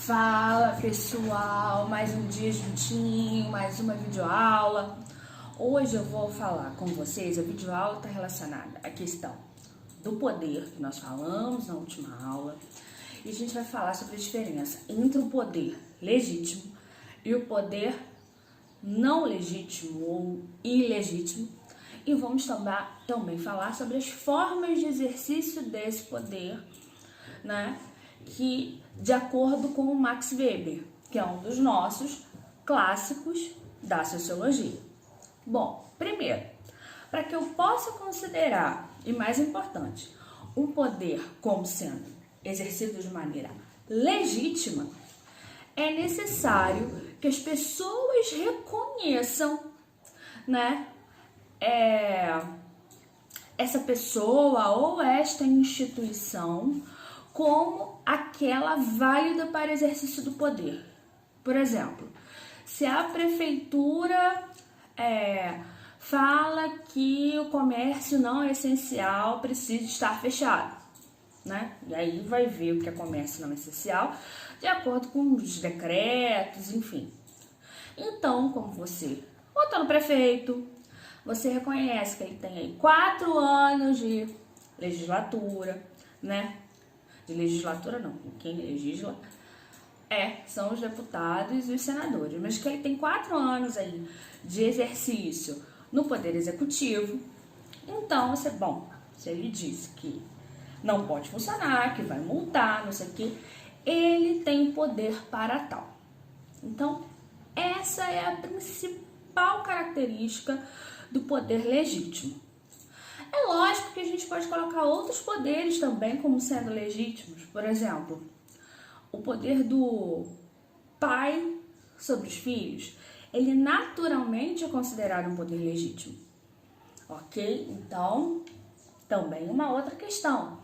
Fala pessoal, mais um dia juntinho, mais uma videoaula. Hoje eu vou falar com vocês, a videoaula está relacionada à questão do poder que nós falamos na última aula. E a gente vai falar sobre a diferença entre o poder legítimo e o poder não legítimo ou ilegítimo. E vamos também falar sobre as formas de exercício desse poder, né? Que, de acordo com o Max Weber, que é um dos nossos clássicos da sociologia. Bom, primeiro, para que eu possa considerar, e mais importante, um poder como sendo exercido de maneira legítima, é necessário que as pessoas reconheçam, né, essa pessoa ou esta instituição como aquela válida para exercício do poder. Por exemplo, se a prefeitura fala que o comércio não é essencial, precisa estar fechado, né? E aí vai ver o que é comércio não essencial, de acordo com os decretos, enfim. Então, como você votou no prefeito, você reconhece que ele tem aí 4 anos de legislatura, né? De legislatura não, quem legisla são os deputados e os senadores, mas que ele tem 4 anos aí de exercício no Poder Executivo. Então, se ele disse que não pode funcionar, que vai multar, não sei o que, ele tem poder para tal. Então, essa é a principal característica do poder legítimo. É lógico que a gente pode colocar outros poderes também como sendo legítimos. Por exemplo, o poder do pai sobre os filhos, ele naturalmente é considerado um poder legítimo. Ok? Então, também uma outra questão.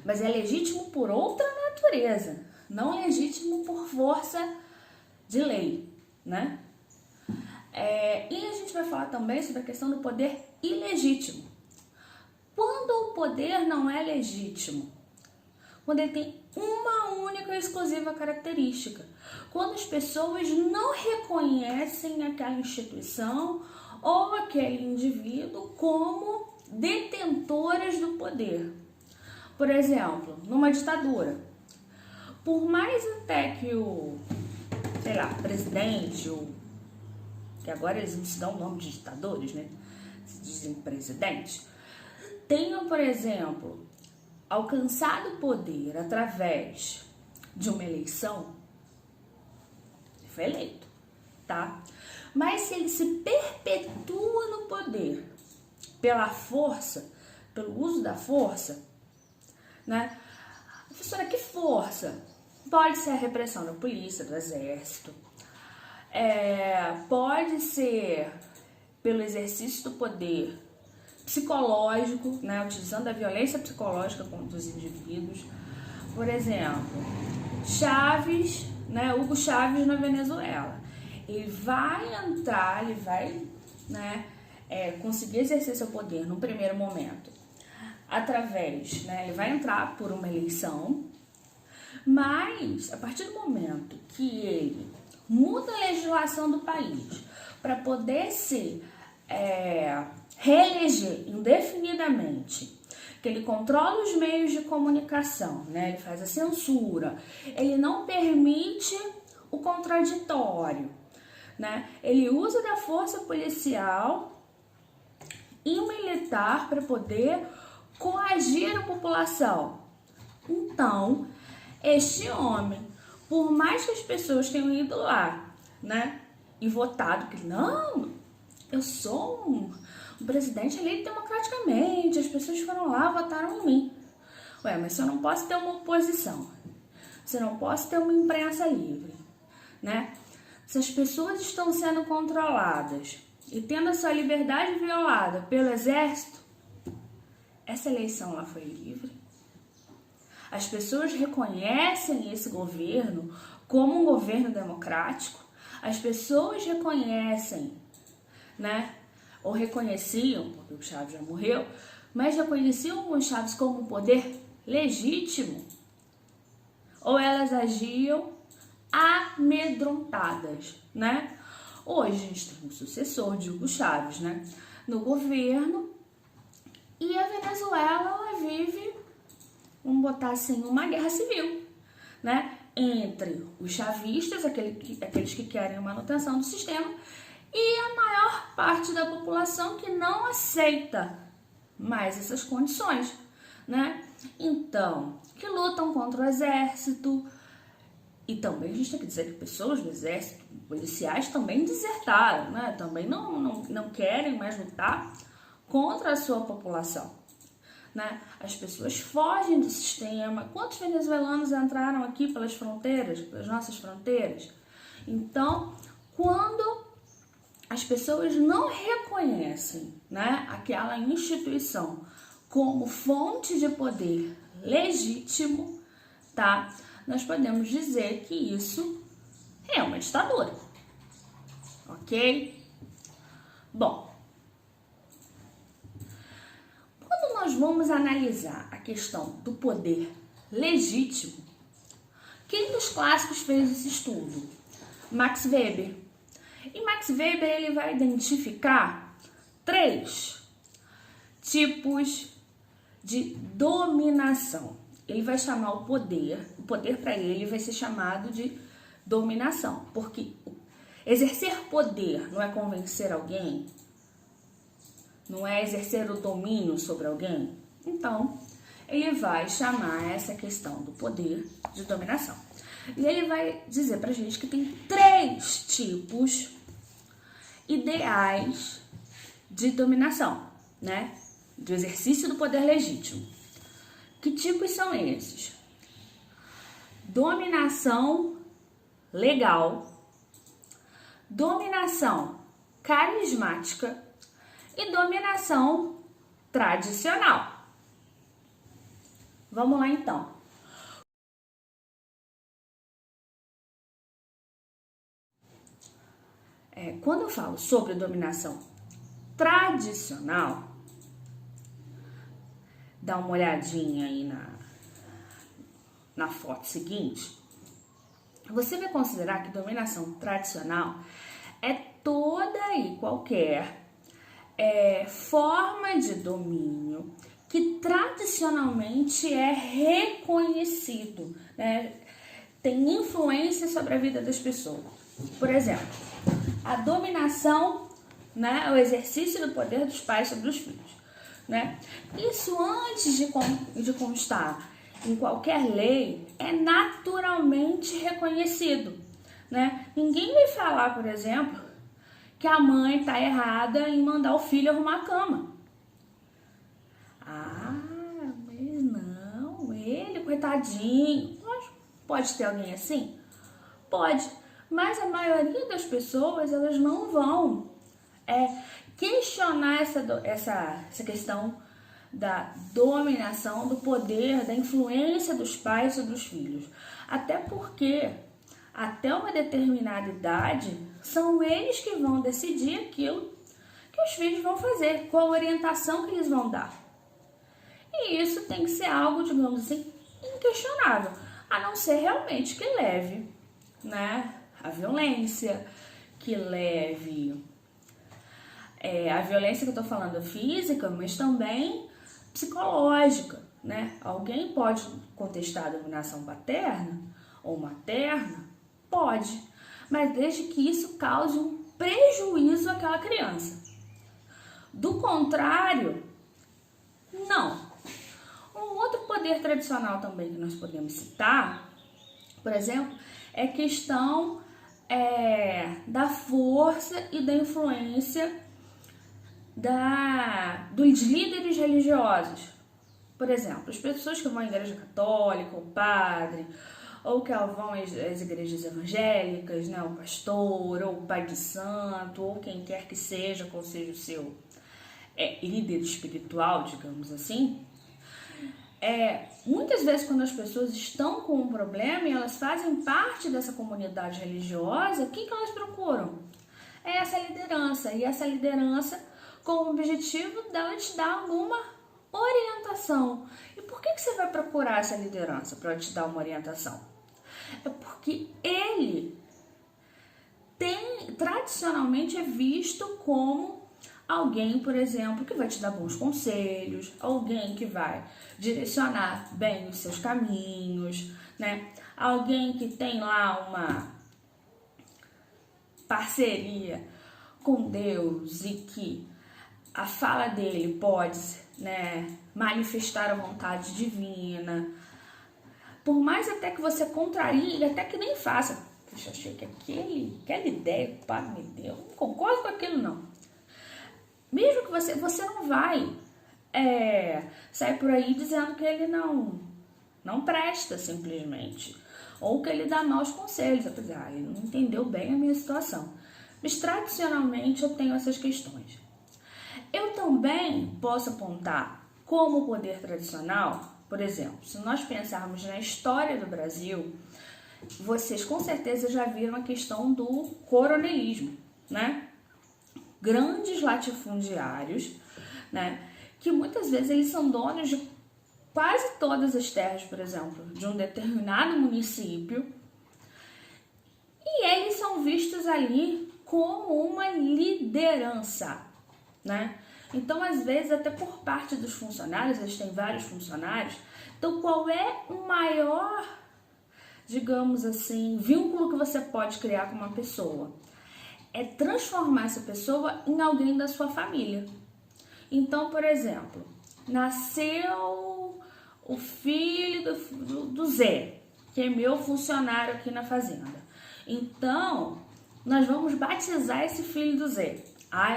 Mas é legítimo por outra natureza, não legítimo por força de lei, né? E a gente vai falar também sobre a questão do poder ilegítimo. Quando o poder não é legítimo, quando ele tem uma única e exclusiva característica, quando as pessoas não reconhecem aquela instituição ou aquele indivíduo como detentoras do poder. Por exemplo, numa ditadura, por mais até que o, presidente, que agora eles não se dão o nome de ditadores, né? Se dizem presidente, tenham, por exemplo, alcançado poder através de uma eleição, ele foi eleito, tá? Mas se ele se perpetua no poder pela força, pelo uso da força, né? Professora, que força? Pode ser a repressão da polícia, do exército, pode ser pelo exercício do poder psicológico, né, utilizando a violência psicológica contra os indivíduos. Por exemplo, Chaves, né, Hugo Chávez na Venezuela. Ele vai entrar, conseguir exercer seu poder no primeiro momento através, ele vai entrar por uma eleição, mas a partir do momento que ele muda a legislação do país para poder se reeleger indefinidamente, que ele controla os meios de comunicação, né? Ele faz a censura, ele não permite o contraditório, né? Ele usa da força policial e militar para poder coagir a população. Então, este homem, por mais que as pessoas tenham ido lá, né, e votado que não, eu sou um presidente eleito democraticamente, as pessoas foram lá, votaram em mim. Mas se eu não posso ter uma oposição, se eu não posso ter uma imprensa livre, né? Se as pessoas estão sendo controladas e tendo a sua liberdade violada pelo exército, essa eleição lá foi livre? As pessoas reconhecem esse governo como um governo democrático? As pessoas reconhecem, né? Ou reconheciam, porque o Chaves já morreu, mas reconheciam o Chaves como um poder legítimo? ou elas agiam amedrontadas, né? Hoje a gente tem um sucessor de Hugo Chávez, né, no governo, e a Venezuela ela vive, vamos botar assim, uma guerra civil, né, entre os chavistas, aqueles que querem a manutenção do sistema, e a maior parte da população que não aceita mais essas condições, né? Então, que lutam contra o exército. E também a gente tem que dizer que pessoas do exército, policiais, também desertaram, né? Também não querem mais lutar contra a sua população, né? As pessoas fogem do sistema. Quantos venezuelanos entraram aqui pelas fronteiras, pelas nossas fronteiras? Então, quando as pessoas não reconhecem, né, aquela instituição como fonte de poder legítimo, tá? Nós podemos dizer que isso é uma ditadura, ok? Bom, quando nós vamos analisar a questão do poder legítimo, quem dos clássicos fez esse estudo? Max Weber. E Max Weber ele vai identificar 3 tipos de dominação. Ele vai chamar o poder para ele vai ser chamado de dominação, porque exercer poder não é convencer alguém, não é exercer o domínio sobre alguém. Então, ele vai chamar essa questão do poder de dominação. E ele vai dizer pra gente que tem 3 tipos ideais de dominação, né? Do exercício do poder legítimo. Que tipos são esses? Dominação legal, dominação carismática e dominação tradicional. Vamos lá então. Quando eu falo sobre dominação tradicional, dá uma olhadinha aí na foto seguinte, você vai considerar que dominação tradicional é toda e qualquer forma de domínio que tradicionalmente é reconhecido, né? Tem influência sobre a vida das pessoas. Por exemplo, a dominação, né, o exercício do poder dos pais sobre os filhos, né? Isso antes de constar em qualquer lei é naturalmente reconhecido, né? Ninguém vai falar, por exemplo, que a mãe está errada em mandar o filho arrumar a cama. Ah, mas não, ele, coitadinho. Pode ter alguém assim? Pode, mas a maioria das pessoas, elas não vão questionar essa questão da dominação, do poder, da influência dos pais sobre os filhos. Até porque, até uma determinada idade, são eles que vão decidir aquilo que os filhos vão fazer, qual a orientação que eles vão dar. E isso tem que ser algo, digamos assim, inquestionável, a não ser realmente que leve, né, a violência, que leve a violência que eu tô falando física, mas também psicológica, né? Alguém pode contestar a dominação paterna ou materna? Pode, mas desde que isso cause um prejuízo àquela criança. Do contrário, não. Um outro poder tradicional também que nós podemos citar, por exemplo, é a questão da força e da influência dos líderes religiosos. Por exemplo, as pessoas que vão à igreja católica, o padre, ou que vão às igrejas evangélicas, né, o pastor, ou o pai de santo, ou quem quer que seja, qual seja o seu líder espiritual, digamos assim, muitas vezes quando as pessoas estão com um problema e elas fazem parte dessa comunidade religiosa, o que elas procuram? É essa liderança, e essa liderança com o objetivo dela te dar alguma orientação. E por que você vai procurar essa liderança para te dar uma orientação? É porque ele tradicionalmente é visto como alguém, por exemplo, que vai te dar bons conselhos, alguém que vai direcionar bem os seus caminhos, né? Alguém que tem lá uma parceria com Deus e que a fala dele pode, né, manifestar a vontade divina. Por mais até que você contrarie, até que nem faça. Puxa, achei que aquela ideia que o padre me deu, não concordo com aquilo não. Mesmo que você não vai sair por aí dizendo que ele não presta simplesmente. Ou que ele dá maus conselhos, apesar de ele não entendeu bem a minha situação. Mas tradicionalmente eu tenho essas questões. Eu também posso apontar como poder tradicional, por exemplo, se nós pensarmos na história do Brasil, vocês com certeza já viram a questão do coronelismo, né? Grandes latifundiários, né? Que muitas vezes eles são donos de quase todas as terras, por exemplo, de um determinado município, e eles são vistos ali como uma liderança, né? Então, às vezes, até por parte dos funcionários, eles têm vários funcionários, então qual é o maior, digamos assim, vínculo que você pode criar com uma pessoa? É transformar essa pessoa em alguém da sua família. Então, por exemplo, nasceu o filho do Zé, que é meu funcionário aqui na fazenda. Então, nós vamos batizar esse filho do Zé.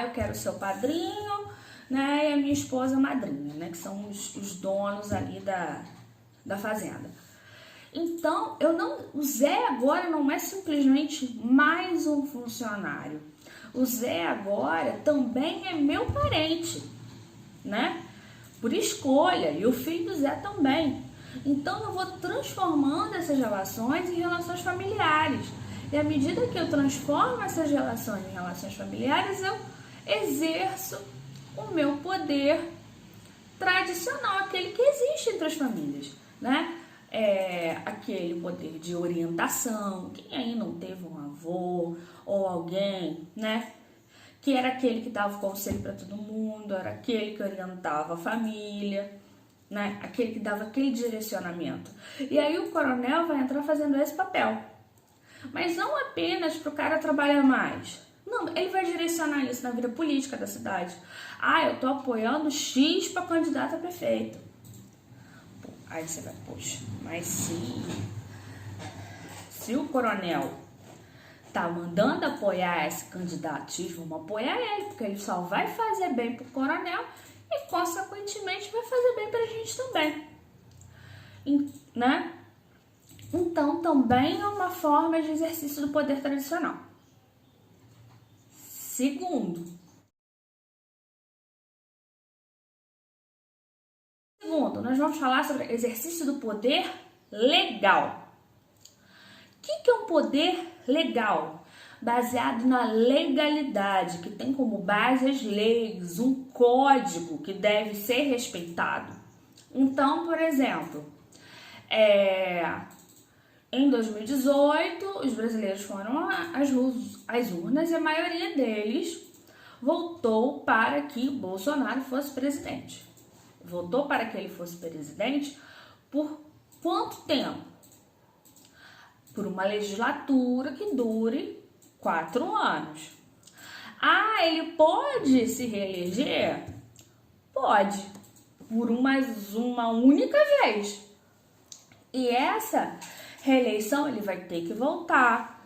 Eu quero ser o padrinho, né, e a minha esposa madrinha, né, que são os donos ali da fazenda. Então, o Zé agora não é simplesmente mais um funcionário. O Zé agora também é meu parente, né? Por escolha, e o filho do Zé também. Então, eu vou transformando essas relações em relações familiares. E à medida que eu transformo essas relações em relações familiares, eu exerço o meu poder tradicional, aquele que existe entre as famílias, né? Aquele poder de orientação. Quem aí não teve um avô ou alguém, né, que era aquele que dava o conselho para todo mundo, era aquele que orientava a família, né, aquele que dava aquele direcionamento. E aí o coronel vai entrar fazendo esse papel, mas não apenas para o cara trabalhar mais. Não, ele vai direcionar isso na vida política da cidade. Eu tô apoiando X para candidato a prefeito. Aí você vai, poxa, mas se o coronel tá mandando apoiar esse candidato X, vamos apoiar ele, porque ele só vai fazer bem pro coronel e, consequentemente, vai fazer bem pra gente também, né? Então, também é uma forma de exercício do poder tradicional. Segundo, nós vamos falar sobre exercício do poder legal. O que é um poder legal? Baseado na legalidade, que tem como base as leis, um código que deve ser respeitado. Então, por exemplo, em 2018, os brasileiros foram às urnas e a maioria deles votou para que Bolsonaro fosse presidente. Votou para que ele fosse presidente por quanto tempo? Por uma legislatura que dure 4 anos. Ele pode se reeleger? Pode, por uma única vez. E essa reeleição ele vai ter que voltar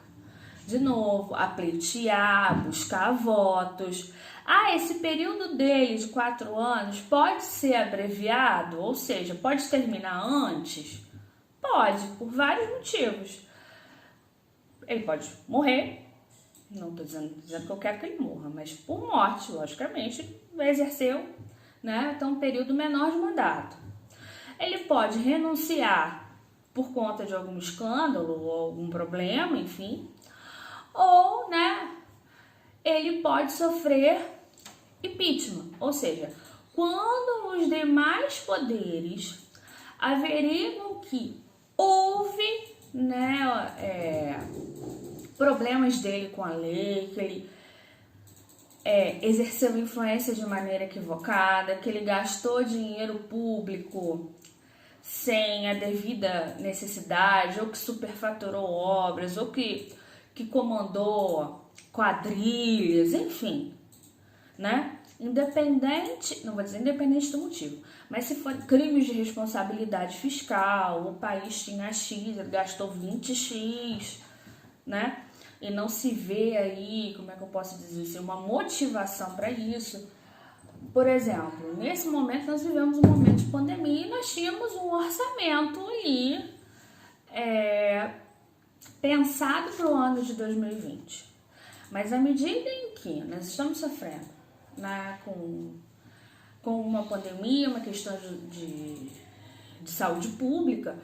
de novo, a pleitear, buscar votos. Esse período dele de 4 anos pode ser abreviado, ou seja, pode terminar antes? Pode, por vários motivos. Ele pode morrer, não estou dizendo que eu quero que ele morra, mas por morte, logicamente, exerceu, né, até um período menor de mandato. Ele pode renunciar por conta de algum escândalo ou algum problema, enfim, ou, né, ele pode sofrer impeachment, ou seja, quando os demais poderes averiguam que houve né, problemas dele com a lei, que ele exerceu influência de maneira equivocada, que ele gastou dinheiro público sem a devida necessidade, ou que superfaturou obras, ou que comandou quadrilhas, enfim, né? Independente, não vou dizer independente do motivo, mas se for crimes de responsabilidade fiscal, o país tinha X, ele gastou 20X, né? E não se vê aí, como é que eu posso dizer assim, uma motivação para isso. Por exemplo, nesse momento nós vivemos um momento de pandemia e nós tínhamos um orçamento ali pensado para o ano de 2020. Mas à medida em que nós estamos sofrendo, né, com uma pandemia, uma questão de saúde pública,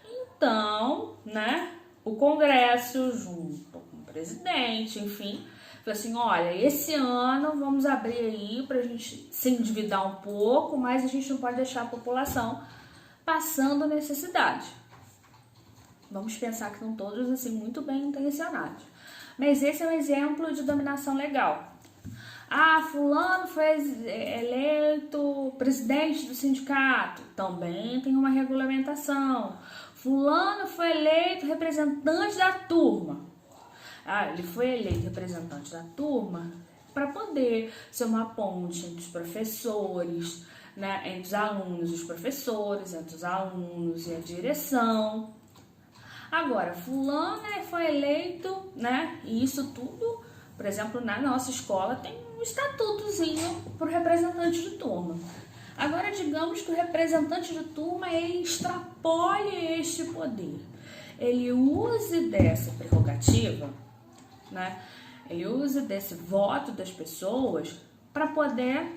então, né, o Congresso, junto com o presidente, enfim, falou assim, olha, esse ano vamos abrir aí para a gente se endividar um pouco, mas a gente não pode deixar a população passando necessidade. Vamos pensar que são todos assim muito bem intencionados. Mas esse é um exemplo de dominação legal. Ah, fulano foi eleito presidente do sindicato. Também tem uma regulamentação. Fulano foi eleito representante da turma. Ah, ele foi eleito representante da turma para poder ser uma ponte entre os professores, né, entre os alunos e os professores, entre os alunos e a direção. Agora, fulano foi eleito, né, e isso tudo, por exemplo, na nossa escola tem um estatutozinho para o representante de turma. Agora, digamos que o representante de turma, ele extrapole este poder. Ele use dessa prerrogativa, né, ele use desse voto das pessoas para poder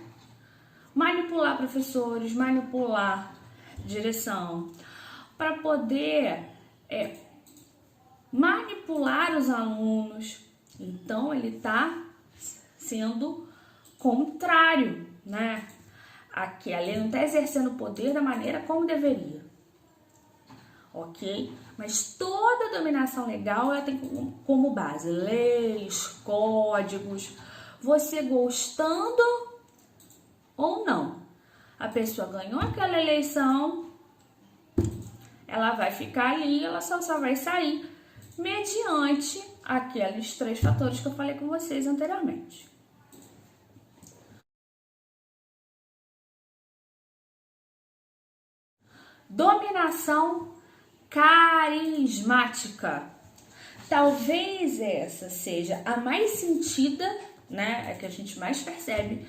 manipular professores, manipular direção, para poder manipular os alunos. Então, ele está sendo contrário, né? Aqui, a lei não está exercendo o poder da maneira como deveria, ok? Mas toda dominação legal ela tem como base leis, códigos, você gostando ou não. A pessoa ganhou aquela eleição, ela vai ficar ali, ela só vai sair mediante aqueles 3 fatores que eu falei com vocês anteriormente. Dominação carismática. Talvez essa seja a mais sentida, né? É que a gente mais percebe,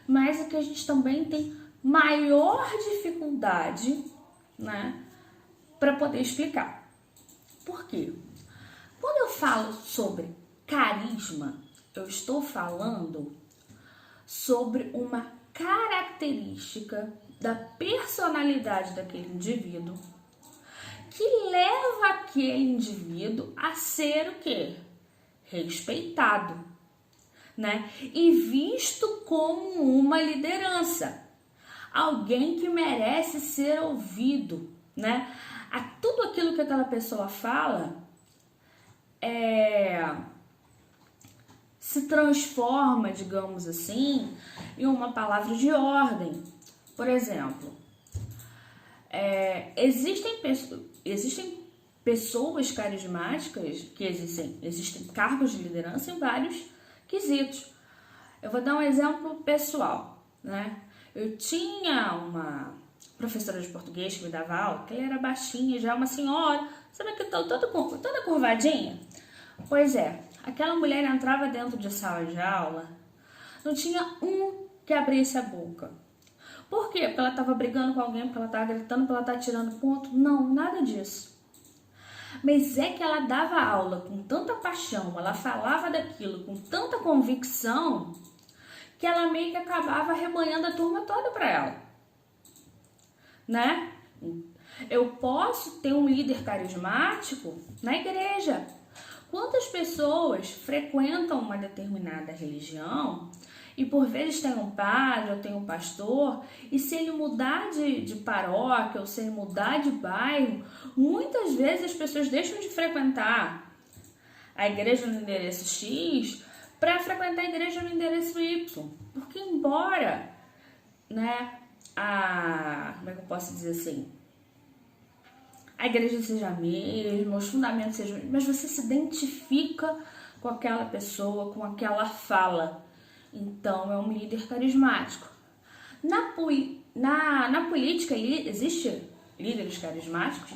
mas é que a gente também tem maior dificuldade, né, para poder explicar. Por quê? Quando eu falo sobre carisma, eu estou falando sobre uma característica da personalidade daquele indivíduo que leva aquele indivíduo a ser o quê? Respeitado, né? E visto como uma liderança, alguém que merece ser ouvido, né? A tudo aquilo que aquela pessoa fala se transforma, digamos assim, em uma palavra de ordem. Por exemplo, existem pessoas carismáticas que existem cargos de liderança em vários quesitos. Eu vou dar um exemplo pessoal, né? Eu tinha uma professora de português que me dava aula, que ela era baixinha, já uma senhora, sabe que toda curvadinha? Pois é, aquela mulher entrava dentro de sala de aula, não tinha um que abrisse a boca. Por quê? Porque ela estava brigando com alguém, porque ela estava gritando, porque ela estava tirando ponto? Não, nada disso. Mas é que ela dava aula com tanta paixão, ela falava daquilo com tanta convicção, que ela meio que acabava arrebanhando a turma toda para ela, né? Eu posso ter um líder carismático na igreja. Quantas pessoas frequentam uma determinada religião e por vezes tem um padre ou tem um pastor, e se ele mudar de paróquia ou se ele mudar de bairro, muitas vezes as pessoas deixam de frequentar a igreja no endereço X para frequentar a igreja no endereço Y. Porque embora, né, como é que eu posso dizer assim, a igreja seja a mesma, os fundamentos sejam os mesmos, mas você se identifica com aquela pessoa, com aquela fala. Então, é um líder carismático. Na política, existe líderes carismáticos?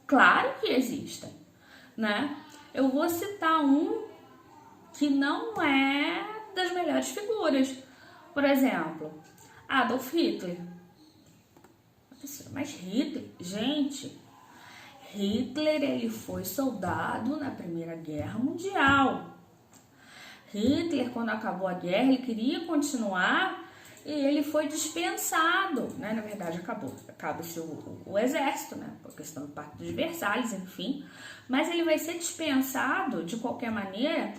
Claro que existem, né? Eu vou citar um que não é das melhores figuras. Por exemplo, Adolf Hitler. Mas Hitler, gente, Hitler, ele foi soldado na Primeira Guerra Mundial. Hitler, quando acabou a guerra, ele queria continuar e ele foi dispensado, né? Na verdade, acaba-se o exército, né? Por questão do Pacto de Versalhes, enfim. Mas ele vai ser dispensado, de qualquer maneira,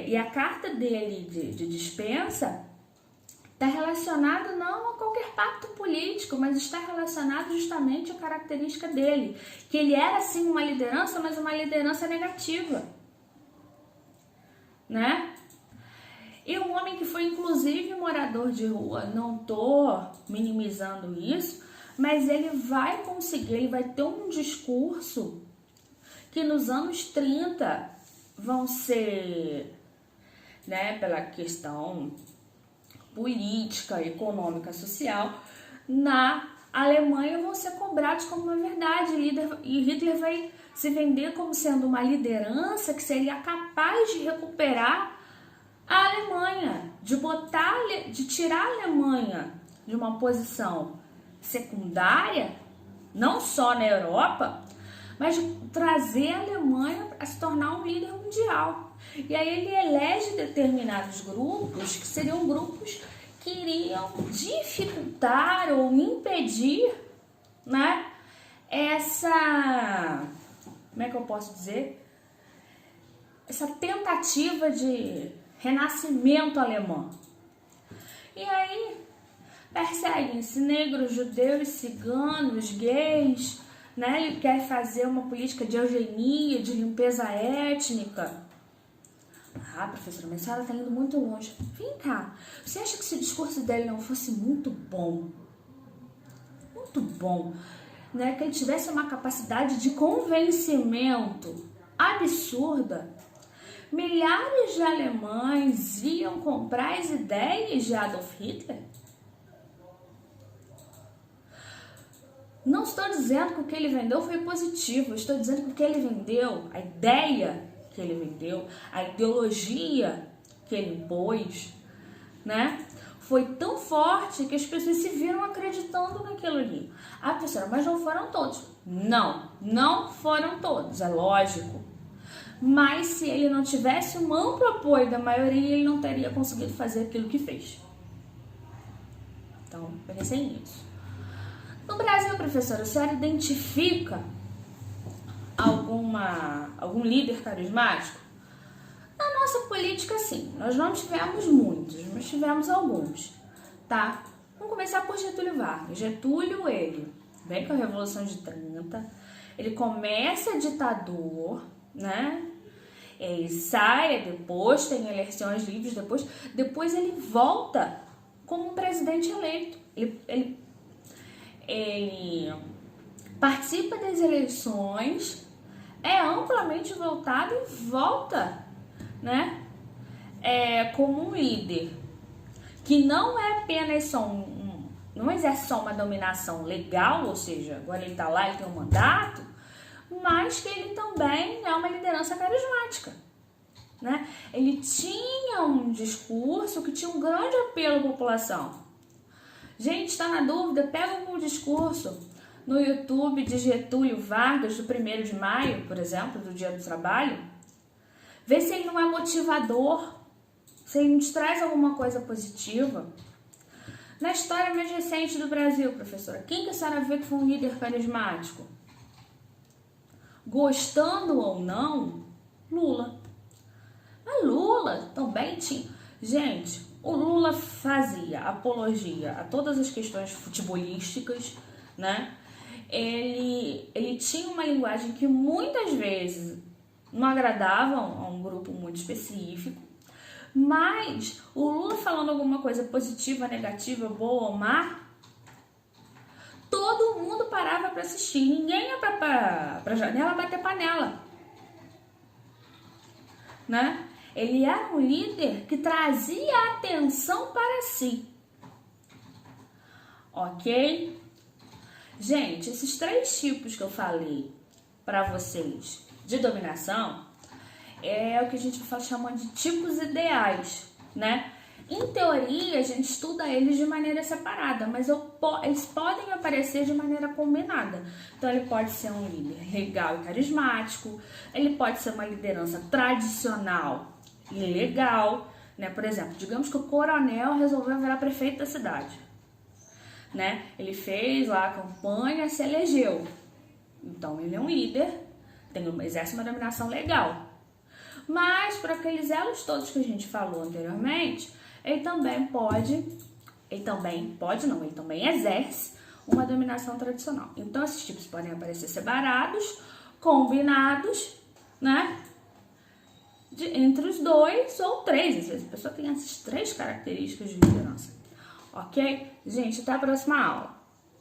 e a carta dele de dispensa está relacionado não a qualquer pacto político, mas está relacionado justamente à característica dele, que ele era sim uma liderança, mas uma liderança negativa, né? E um homem que foi inclusive morador de rua, não tô minimizando isso, mas ele vai conseguir, ele vai ter um discurso que nos anos 30 vão ser, né, pela questão política, econômica, social, na Alemanha vão ser cobrados como uma verdade. E Hitler vai se vender como sendo uma liderança que seria capaz de recuperar a Alemanha, de tirar a Alemanha de uma posição secundária, não só na Europa, mas de trazer a Alemanha a se tornar um líder mundial. E aí ele elege determinados grupos, que seriam grupos que iriam dificultar ou impedir, né, como é que eu posso dizer? Essa tentativa de renascimento alemão. E aí perseguem-se negros, judeus, ciganos, gays, né? Ele quer fazer uma política de eugenia, de limpeza étnica. Ah, professora, mas a senhora está indo muito longe. Vem cá, você acha que se o discurso dele não fosse muito bom, né? Que ele tivesse uma capacidade de convencimento absurda, milhares de alemães iam comprar as ideias de Adolf Hitler? Não estou dizendo que o que ele vendeu foi positivo, estou dizendo que o que ele vendeu, a ideia que ele vendeu, a ideologia que ele impôs, né, foi tão forte que as pessoas se viram acreditando naquilo ali. Ah, professora, mas não foram todos. Não foram todos, é lógico. Mas se ele não tivesse um amplo apoio da maioria, ele não teria conseguido fazer aquilo que fez. Então, pensei nisso. No Brasil, professora, a senhora identifica algum líder carismático? Na nossa política, sim. Nós não tivemos muitos, mas tivemos alguns, tá? Vamos começar por Getúlio Vargas. Getúlio, ele vem com a Revolução de 30, ele começa ditador, né? Ele sai depois, tem eleições livres depois ele volta como um presidente eleito. Ele participa das eleições, é amplamente votado e volta, né, como um líder que não é apenas só não exerce só uma dominação legal, ou seja, agora ele está lá, ele tem um mandato, mas que ele também é uma liderança carismática, né? Ele tinha um discurso que tinha um grande apelo à população. Gente, está na dúvida? Pega um discurso no YouTube de Getúlio Vargas, do 1º de maio, por exemplo, do Dia do Trabalho. Vê se ele não é motivador, se ele nos traz alguma coisa positiva. Na história mais recente do Brasil, professora, quem que a senhora vê que foi um líder carismático? Gostando ou não, Lula. Mas Lula também tinha. Gente, o Lula fazia apologia a todas as questões futebolísticas, né? Ele tinha uma linguagem que muitas vezes não agradava a um grupo muito específico, mas o Lula falando alguma coisa positiva, negativa, boa ou má, todo mundo parava para assistir, ninguém ia para janela bater panela, né? Ele era um líder que trazia atenção para si, ok? Gente, esses 3 tipos que eu falei para vocês de dominação é o que a gente chama de tipos ideais, né? Em teoria, a gente estuda eles de maneira separada, mas eles podem aparecer de maneira combinada. Então, ele pode ser um líder legal e carismático, ele pode ser uma liderança tradicional e legal, né? Por exemplo, digamos que o coronel resolveu virar prefeito da cidade, né? Ele fez lá a campanha, se elegeu. Então, ele é um líder, exerce uma dominação legal. Mas, por aqueles elos todos que a gente falou anteriormente, ele também exerce uma dominação tradicional. Então, esses tipos podem aparecer separados, combinados, né? Entre os 2 ou 3. Às vezes a pessoa tem essas 3 características de liderança. Ok? Gente, até a próxima aula.